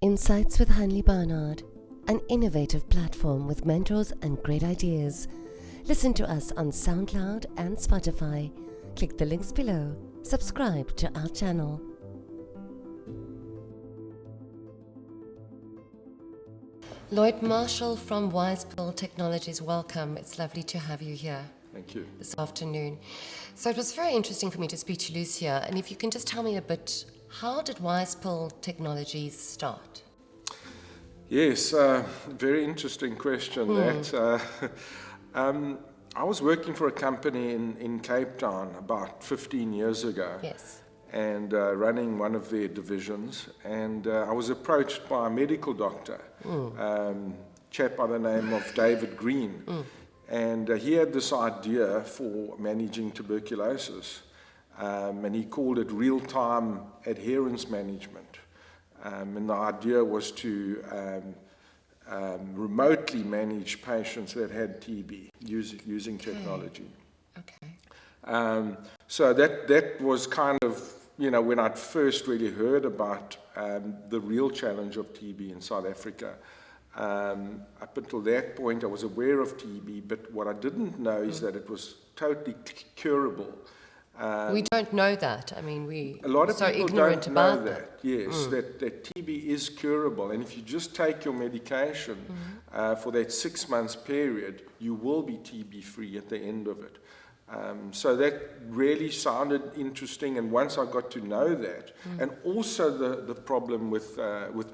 Insights with Hanlé Barnard, an innovative platform with mentors and great ideas. Listen to us on SoundCloud and Spotify. Click the links below. Subscribe to our channel. Lloyd Marshall from Wisepill Technologies, welcome. It's lovely to have you here. Thank you. This afternoon. So it was very interesting for me to speak to Lucia, and if you can just tell me a bit, how did Wisepool Technologies start? Yes, very interesting question. That I was working for a company in Cape Town about 15 years ago. Yes. And running one of their divisions, and I was approached by a medical doctor, chap by the name of David Green, and he had this idea for managing tuberculosis, and he called it real-time adherence management, and the idea was to remotely manage patients that had TB using technology. Okay. So that was kind of, you know, when I'd first really heard about the real challenge of TB in South Africa. Up until that point, I was aware of TB, but what I didn't know is that it was totally curable. We don't know that. I mean, A lot of so people ignorant don't know about that. Yes, that TB is curable, and if you just take your medication for that 6 months period, you will be TB free at the end of it. So that really sounded interesting, and once I got to know that, and also the problem with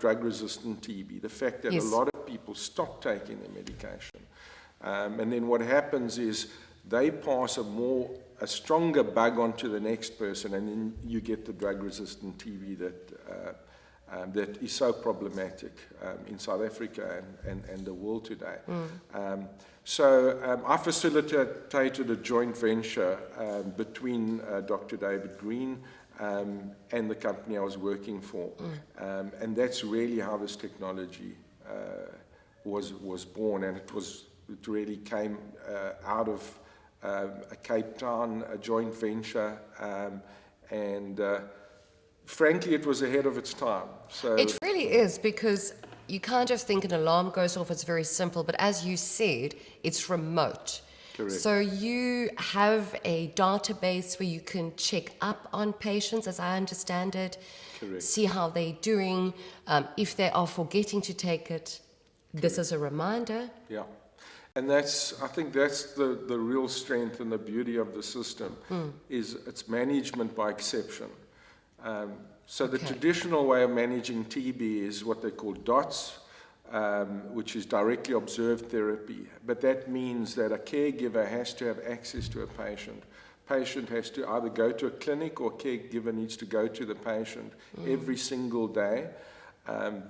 drug-resistant TB, the fact that a lot of people stop taking their medication, and then what happens is they pass a stronger bug onto the next person, and then you get the drug-resistant TB that is so problematic in South Africa and the world today. So I facilitated a joint venture between Dr. David Green and the company I was working for. And that's really how this technology was born. And it really came out of a Cape Town joint venture. And frankly, it was ahead of its time. So it really is, because you can't just think an alarm goes off, it's very simple, but as you said, it's remote. Correct. So you have a database where you can check up on patients, as I understand it. Correct. See how they're doing. If they are forgetting to take it, this is a reminder. Yeah. And I think that's the real strength and the beauty of the system, is its management by exception. So the traditional way of managing TB is what they call DOTS, which is directly observed therapy. But that means that a caregiver has to have access to a patient. Patient has to either go to a clinic, or caregiver needs to go to the patient every single day.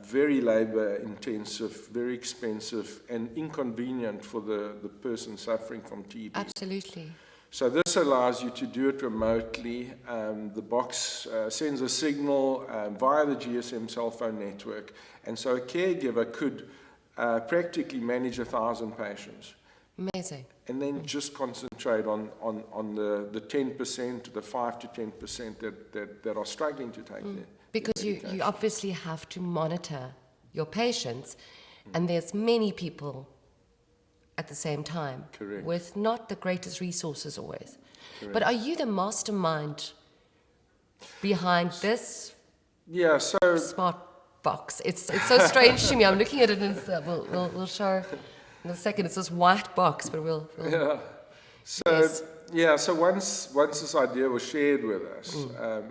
Very labor intensive, very expensive, and inconvenient for the person suffering from TB. Absolutely. So this allows you to do it remotely. The box sends a signal via the GSM cell phone network, and so a caregiver could practically manage 1,000 patients. Amazing. And then just concentrate on the 10%, the 5 to 10% that are struggling to take their Because you obviously have to monitor your patients, and there's many people at the same time. Correct. With not the greatest resources always. Correct. But are you the mastermind behind this smart box? It's so strange to me. I'm looking at it, and we'll show in a second. It's this white box, but we'll yeah. So once this idea was shared with us,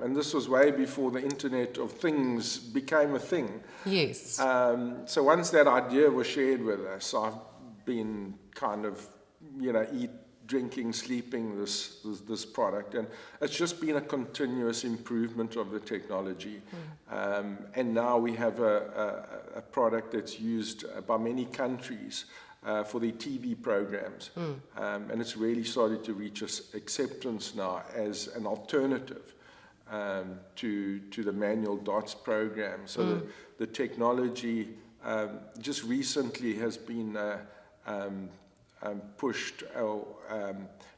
and this was way before the Internet of Things became a thing. Yes. So once that idea was shared with us, I've been kind of, drinking, sleeping this product, and it's just been a continuous improvement of the technology. And now we have a product that's used by many countries for their TB programs, and it's really started to reach acceptance now as an alternative to the manual DOTS program. So the technology just recently has been pushed or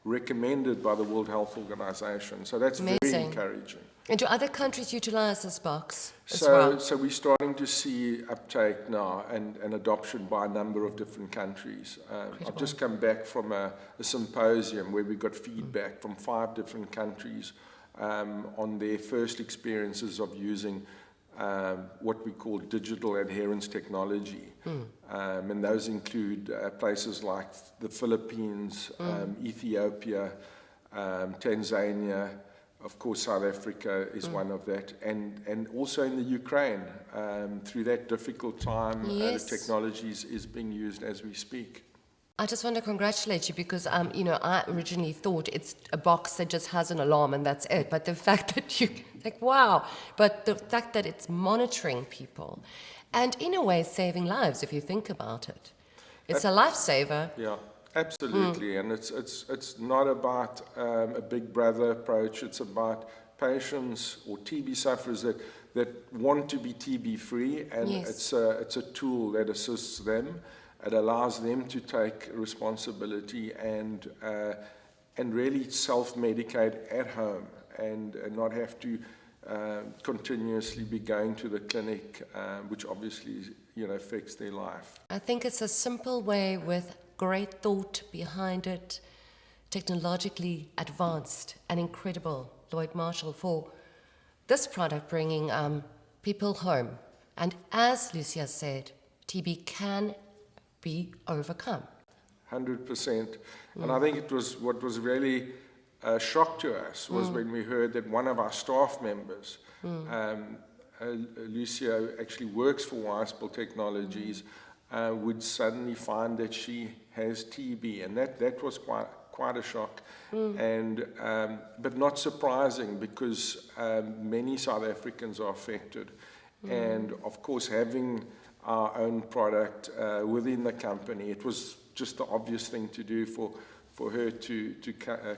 recommended by the World Health Organization. So that's Amazing. very encouraging. And do other countries utilize this box as well? So we're starting to see uptake now and adoption by a number of different countries. I've just come back from a symposium where we got feedback from 5 different countries on their first experiences of using what we call digital adherence technology. And those include places like the Philippines, Ethiopia, Tanzania. Of course, South Africa is one of that, and also in the Ukraine. Through that difficult time, the technology is being used as we speak. I just want to congratulate you because, I originally thought it's a box that just has an alarm and that's it. But the fact that wow. But the fact that it's monitoring people and in a way saving lives, if you think about it. It's a lifesaver. Yeah. Absolutely, and it's not about a big brother approach. It's about patients or TB sufferers that want to be TB free, and it's a tool that assists them. It allows them to take responsibility and really self-medicate at home and not have to continuously be going to the clinic, which obviously affects their life. I think it's a simple way with great thought behind it, technologically advanced and incredible, Lloyd Marshall, for this product bringing people home. And as Lucia said, TB can be overcome. 100%. And I think it was what was really a shock to us was when we heard that one of our staff members, Lucia actually works for Wisepool Technologies, would suddenly find that she has TB, and that was quite a shock, and but not surprising because many South Africans are affected, and of course having our own product within the company, it was just the obvious thing to do for her to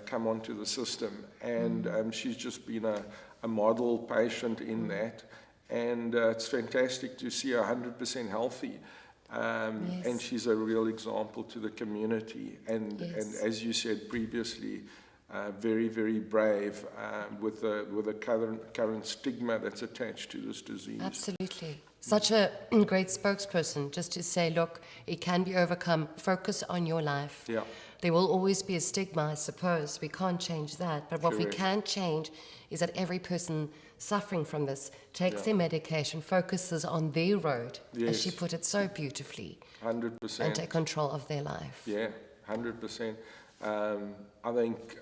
come onto the system, and she's just been a model patient in that, and it's fantastic to see her 100% healthy. And she's a real example to the community. And as you said previously, very, very brave with the current stigma that's attached to this disease. Absolutely. Such a great spokesperson, just to say, look, it can be overcome. Focus on your life. Yeah. There will always be a stigma, I suppose. We can't change that. But what we can change is that every person suffering from this takes their medication, focuses on their road, as she put it so beautifully. 100%. And take control of their life. Yeah, 100%. I think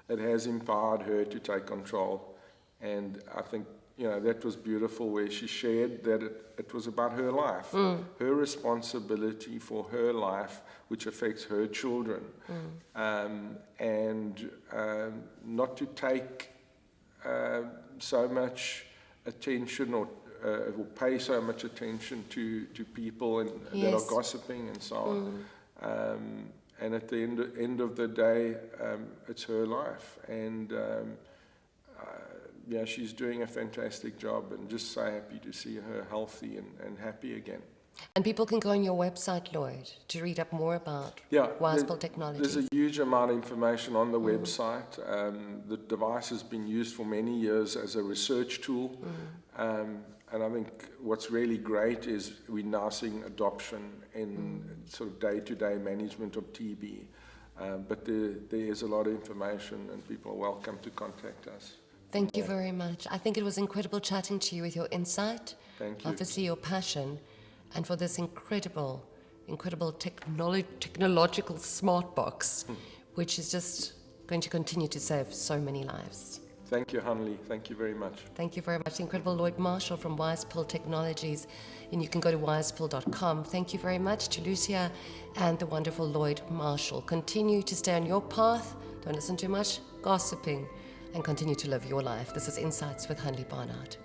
it has empowered her to take control. And I think, that was beautiful where she shared that it was about her life, her responsibility for her life, which affects her children. And not to take so much attention or pay so much attention to people that are gossiping and so on. And at the end of the day, it's her life. And she's doing a fantastic job, and just so happy to see her healthy and happy again. And people can go on your website, Lloyd, to read up more about Wisepool Technologies. There's a huge amount of information on the website. The device has been used for many years as a research tool. And I think what's really great is we're now seeing adoption in sort of day-to-day management of TB. But there is a lot of information, and people are welcome to contact us. Thank you very much. I think it was incredible chatting to you with your insight. Thank you. Obviously your passion, and for this incredible technological smart box, which is just going to continue to save so many lives. Thank you, Hanlé. Thank you very much. Thank you very much. The incredible Lloyd Marshall from Wisepill Technologies, and you can go to wisepool.com. Thank you very much to Lucia and the wonderful Lloyd Marshall. Continue to stay on your path. Don't listen too much gossiping, and continue to live your life. This is Insights with Hanlé Barnard.